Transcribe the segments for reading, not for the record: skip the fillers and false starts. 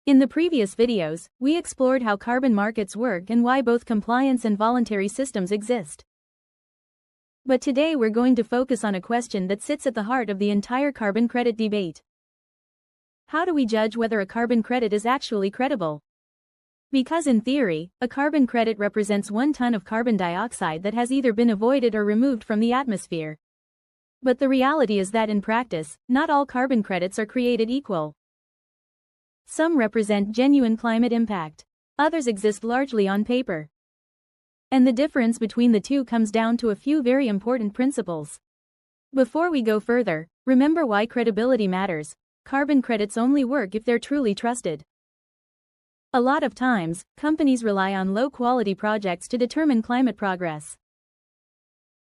In the previous videos, we explored how carbon markets work and why both compliance and voluntary systems exist. But today we're going to focus on a question that sits at the heart of the entire carbon credit debate. How do we judge whether a carbon credit is actually credible? Because in theory, a carbon credit represents 1 ton of carbon dioxide that has either been avoided or removed from the atmosphere. But the reality is that in practice, not all carbon credits are created equal. Some represent genuine climate impact. Others exist largely on paper. And the difference between the two comes down to a few very important principles. Before we go further, remember why credibility matters. Carbon credits only work if they're truly trusted. A lot of times, companies rely on low-quality projects to determine climate progress.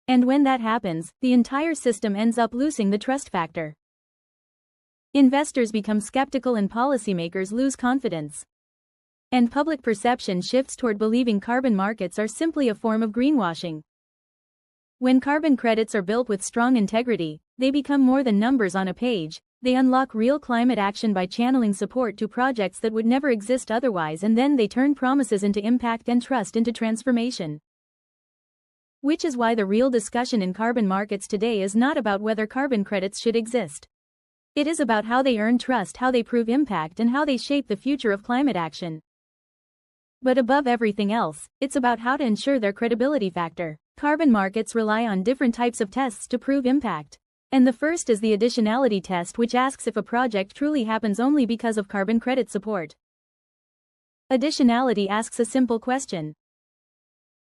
And when that happens, the entire system ends up losing the trust factor. Investors become skeptical and policymakers lose confidence. And public perception shifts toward believing carbon markets are simply a form of greenwashing. When carbon credits are built with strong integrity, they become more than numbers on a page. They unlock real climate action by channeling support to projects that would never exist otherwise, and then they turn promises into impact and trust into transformation. Which is why the real discussion in carbon markets today is not about whether carbon credits should exist. It is about how they earn trust, how they prove impact, and how they shape the future of climate action. But above everything else, it's about how to ensure their credibility factor. Carbon markets rely on different types of tests to prove impact. And the first is the additionality test, which asks if a project truly happens only because of carbon credit support. Additionality asks a simple question.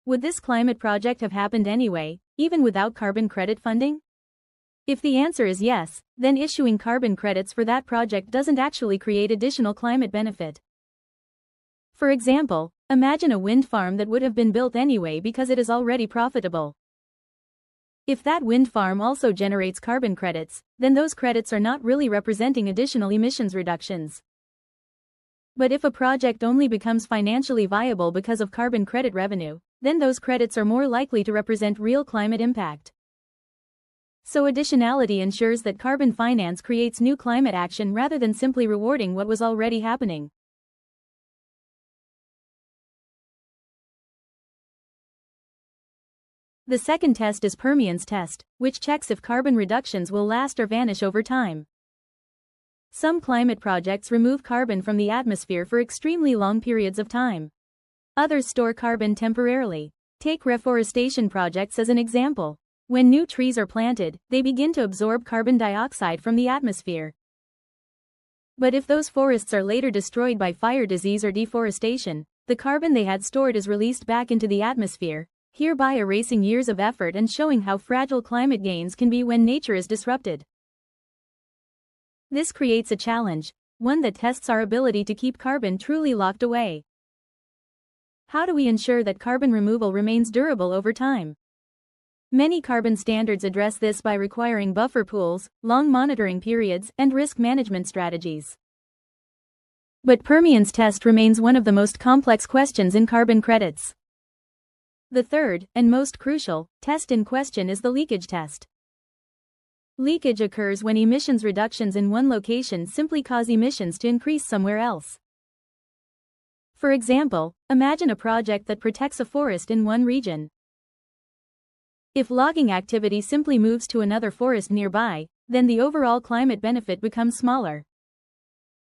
Would this climate project have happened anyway, even without carbon credit funding? If the answer is yes, then issuing carbon credits for that project doesn't actually create additional climate benefit. For example, imagine a wind farm that would have been built anyway because it is already profitable. If that wind farm also generates carbon credits, then those credits are not really representing additional emissions reductions. But if a project only becomes financially viable because of carbon credit revenue, then those credits are more likely to represent real climate impact. So additionality ensures that carbon finance creates new climate action rather than simply rewarding what was already happening. The second test is permeance test, which checks if carbon reductions will last or vanish over time. Some climate projects remove carbon from the atmosphere for extremely long periods of time. Others store carbon temporarily. Take reforestation projects as an example. When new trees are planted, they begin to absorb carbon dioxide from the atmosphere. But if those forests are later destroyed by fire, disease, or deforestation, the carbon they had stored is released back into the atmosphere, hereby erasing years of effort and showing how fragile climate gains can be when nature is disrupted. This creates a challenge, one that tests our ability to keep carbon truly locked away. How do we ensure that carbon removal remains durable over time? Many carbon standards address this by requiring buffer pools, long monitoring periods, and risk management strategies. But permeance test remains one of the most complex questions in carbon credits. The third, and most crucial, test in question is the leakage test. Leakage occurs when emissions reductions in one location simply cause emissions to increase somewhere else. For example, imagine a project that protects a forest in one region. If logging activity simply moves to another forest nearby, then the overall climate benefit becomes smaller.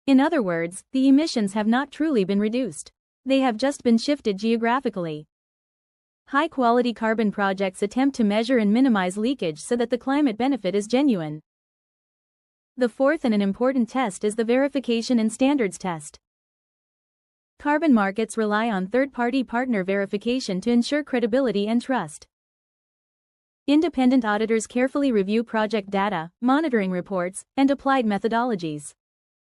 In other words, the emissions have not truly been reduced. They have just been shifted geographically. High-quality carbon projects attempt to measure and minimize leakage so that the climate benefit is genuine. The fourth and an important test is the verification and standards test. Carbon markets rely on third-party partner verification to ensure credibility and trust. Independent auditors carefully review project data, monitoring reports, and applied methodologies.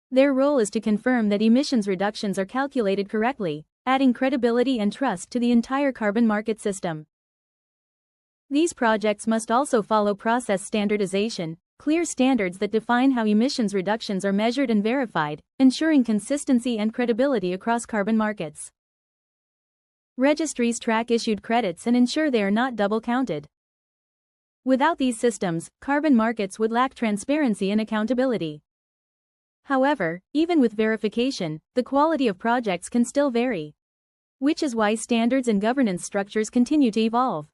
Their role is to confirm that emissions reductions are calculated correctly, adding credibility and trust to the entire carbon market system. These projects must also follow process standardization, clear standards that define how emissions reductions are measured and verified, ensuring consistency and credibility across carbon markets. Registries track issued credits and ensure they are not double counted. Without these systems, carbon markets would lack transparency and accountability. However, even with verification, the quality of projects can still vary. Which is why standards and governance structures continue to evolve.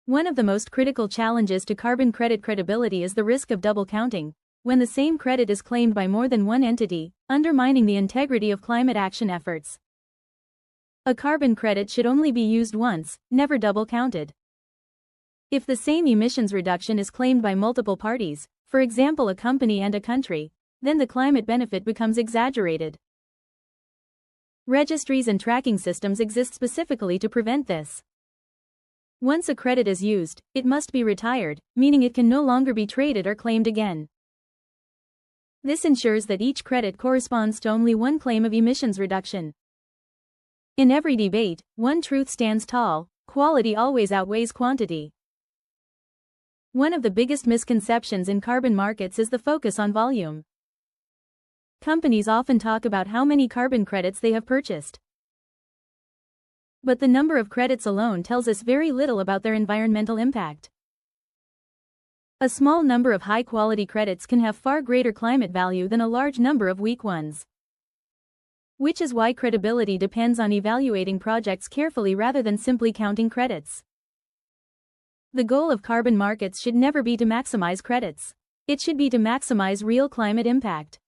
One of the most critical challenges to carbon credit credibility is the risk of double counting, when the same credit is claimed by more than one entity, undermining the integrity of climate action efforts. A carbon credit should only be used once, never double counted. If the same emissions reduction is claimed by multiple parties, for example a company and a country, then the climate benefit becomes exaggerated. Registries and tracking systems exist specifically to prevent this. Once a credit is used, it must be retired, meaning it can no longer be traded or claimed again. This ensures that each credit corresponds to only one claim of emissions reduction. In every debate, one truth stands tall: quality always outweighs quantity. One of the biggest misconceptions in carbon markets is the focus on volume. Companies often talk about how many carbon credits they have purchased. But the number of credits alone tells us very little about their environmental impact. A small number of high-quality credits can have far greater climate value than a large number of weak ones. Which is why credibility depends on evaluating projects carefully rather than simply counting credits. The goal of carbon markets should never be to maximize credits. It should be to maximize real climate impact.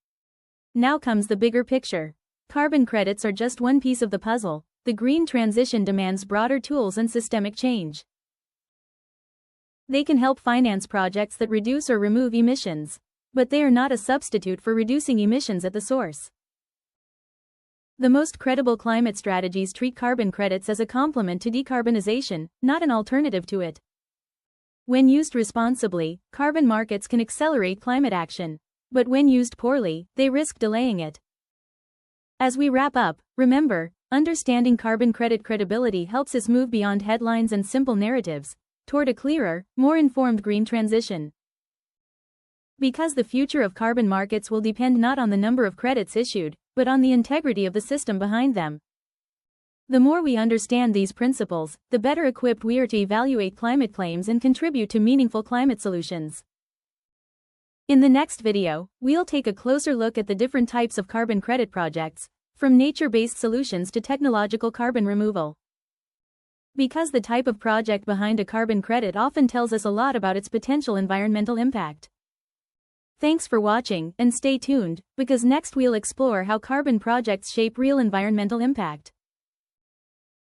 Now comes the bigger picture. Carbon credits are just one piece of the puzzle. The green transition demands broader tools and systemic change. They can help finance projects that reduce or remove emissions, but they are not a substitute for reducing emissions at the source. The most credible climate strategies treat carbon credits as a complement to decarbonization, not an alternative to it. When used responsibly, carbon markets can accelerate climate action, but when used poorly, they risk delaying it. As we wrap up, remember, understanding carbon credit credibility helps us move beyond headlines and simple narratives, toward a clearer, more informed green transition. Because the future of carbon markets will depend not on the number of credits issued, but on the integrity of the system behind them. The more we understand these principles, the better equipped we are to evaluate climate claims and contribute to meaningful climate solutions. In the next video, we'll take a closer look at the different types of carbon credit projects, from nature-based solutions to technological carbon removal. Because the type of project behind a carbon credit often tells us a lot about its potential environmental impact. Thanks for watching, and stay tuned, because next we'll explore how carbon projects shape real environmental impact.